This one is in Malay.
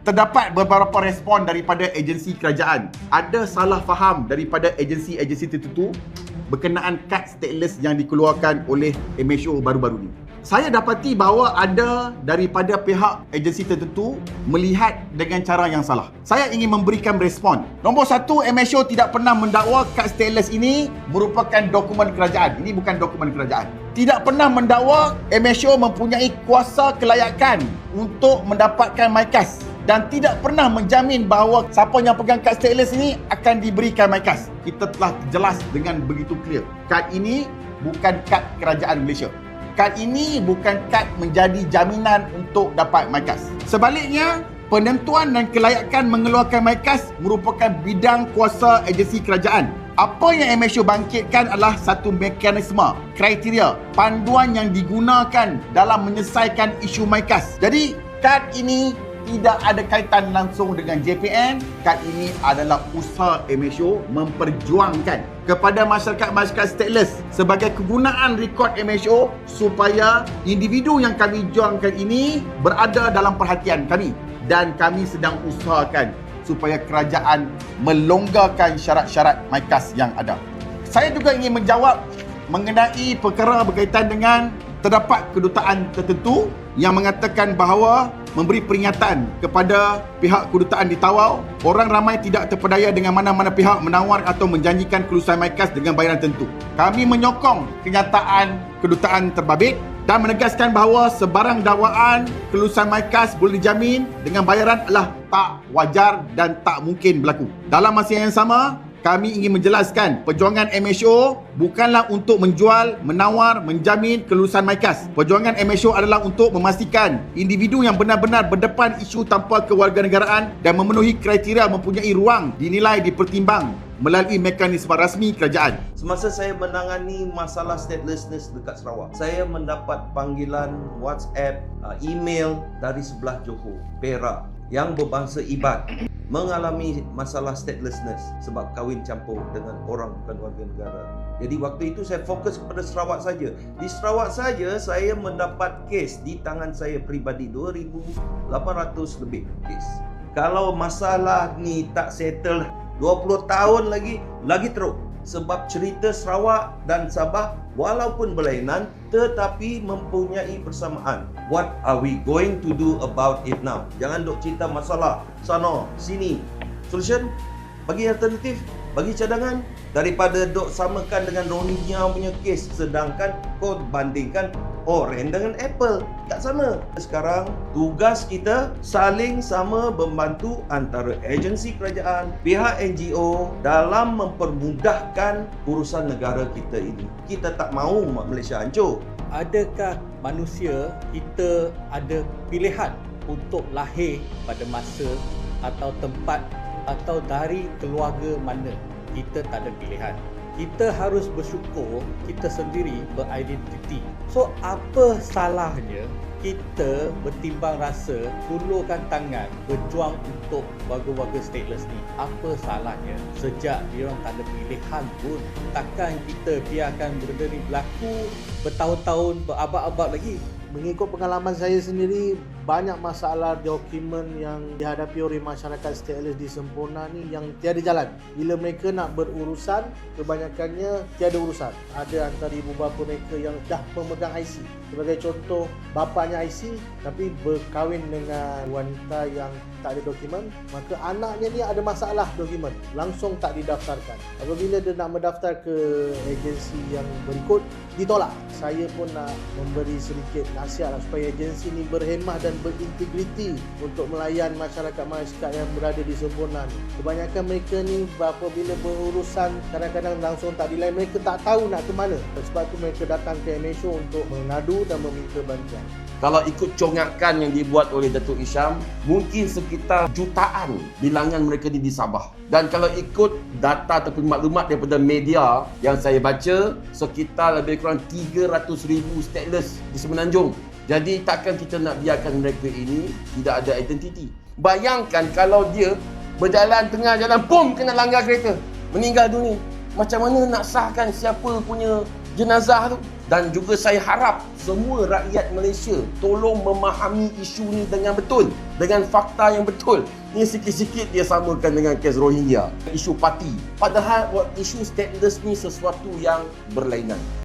Terdapat beberapa respon daripada agensi kerajaan. Ada salah faham daripada agensi-agensi tertentu berkenaan kad stateless yang dikeluarkan oleh MHO baru-baru ni. Saya dapati bahawa ada daripada pihak agensi tertentu melihat dengan cara yang salah. Saya ingin memberikan respon. Nombor satu, MHO tidak pernah mendakwa kad stateless ini merupakan dokumen kerajaan. Ini bukan dokumen kerajaan. Tidak pernah mendakwa MHO mempunyai kuasa kelayakan untuk mendapatkan MyKAS. Dan tidak pernah menjamin bahawa siapa yang pegang kad stateless ini akan diberikan MyKAS. Kita telah jelas dengan begitu clear. Kad ini bukan kad kerajaan Malaysia. Kad ini bukan kad menjadi jaminan untuk dapat MyKAS. Sebaliknya, penentuan dan kelayakan mengeluarkan MyKAS merupakan bidang kuasa agensi kerajaan. Apa yang MHO bangkitkan adalah satu mekanisme, kriteria, panduan yang digunakan dalam menyelesaikan isu MyKAS. Jadi, kad ini tidak ada kaitan langsung dengan JPN. Kad ini adalah usaha MHO memperjuangkan kepada masyarakat stateless sebagai kegunaan rekod MHO supaya individu yang kami juangkan ini berada dalam perhatian kami, dan kami sedang usahakan supaya kerajaan melonggarkan syarat-syarat MyKAS yang ada. Saya juga ingin menjawab mengenai perkara berkaitan dengan terdapat kedutaan tertentu yang mengatakan bahawa memberi peringatan kepada pihak kedutaan di Tawau, orang ramai tidak terpedaya dengan mana-mana pihak menawar atau menjanjikan kelulusan MyKAS dengan bayaran tentu. Kami menyokong kenyataan kedutaan terbabit dan menegaskan bahawa sebarang dakwaan kelulusan MyKAS boleh dijamin dengan bayaran adalah tak wajar dan tak mungkin berlaku. Dalam masa yang sama, kami ingin menjelaskan perjuangan MHO bukanlah untuk menjual, menawar, menjamin kelulusan MyKAS. Perjuangan MHO adalah untuk memastikan individu yang benar-benar berdepan isu tanpa kewarganegaraan dan memenuhi kriteria mempunyai ruang dinilai dipertimbang melalui mekanisme rasmi kerajaan. Semasa saya menangani masalah statelessness dekat Sarawak, saya mendapat panggilan WhatsApp, email dari sebelah Johor, Perak yang berbangsa Iban mengalami masalah statelessness sebab kahwin campur dengan orang bukan warga negara. Jadi waktu itu saya fokus kepada Sarawak saja. Di Sarawak saja saya mendapat kes di tangan saya peribadi 2,800 lebih kes. Kalau masalah ni tak settle 20 tahun lagi teruk. Sebab cerita Sarawak dan Sabah walaupun berlainan tetapi mempunyai persamaan. What are we going to do about it now? Jangan duk cerita masalah sana sini. Solution, bagi alternatif, bagi cadangan daripada duk samakan dengan Rohingya punya kes, sedangkan kau bandingkan oren dengan apple, tak sama. Sekarang tugas kita saling sama membantu antara agensi kerajaan, pihak NGO dalam mempermudahkan urusan negara kita ini. Kita tak mahu Malaysia hancur. Adakah manusia kita ada pilihan untuk lahir pada masa atau tempat atau dari keluarga mana? Kita tak ada pilihan. Kita harus bersyukur kita sendiri beridentiti. So, apa salahnya kita bertimbang rasa, hulurkan tangan, berjuang untuk warga-warga stateless ni? Apa salahnya? Sejak diorang tak ada pilihan pun, takkan kita biarkan benda ni berlaku bertahun-tahun, berabad-abad lagi? Mengikut pengalaman saya sendiri, banyak masalah dokumen yang dihadapi oleh masyarakat stateless di Semporna ni yang tiada jalan. Bila mereka nak berurusan, kebanyakannya tiada urusan. Ada antara ibu bapa mereka yang dah pemegang IC. Sebagai contoh, bapaknya IC tapi berkahwin dengan wanita yang tak ada dokumen, maka anaknya ni ada masalah dokumen, langsung tak didaftarkan. Apabila dia nak mendaftar ke agensi yang berikut, ditolak. Saya pun nak memberi sedikit nasihat supaya agensi ni berhemah dan berintegriti untuk melayan masyarakat yang berada di Semporna ni. Kebanyakan mereka ni apabila berurusan kadang-kadang langsung tak dilayan, mereka tak tahu nak ke mana. Sebab tu mereka datang ke MHO untuk mengadu dan meminta bantuan. Kalau ikut congakan yang dibuat oleh Datuk Isham, mungkin sekitar jutaan bilangan mereka di Sabah. Dan kalau ikut data ataupun maklumat daripada media yang saya baca, sekitar lebih kurang 300,000 stateless di Semenanjung. Jadi takkan kita nak biarkan mereka ini tidak ada identiti. Bayangkan kalau dia berjalan tengah jalan, pum, kena langgar kereta, meninggal dunia. Macam mana nak sahkan siapa punya jenazah tu? Dan juga saya harap semua rakyat Malaysia tolong memahami isu ni dengan betul, dengan fakta yang betul. Ni sikit-sikit dia samakan dengan kes Rohingya, isu parti. Padahal isu stateless ni sesuatu yang berlainan.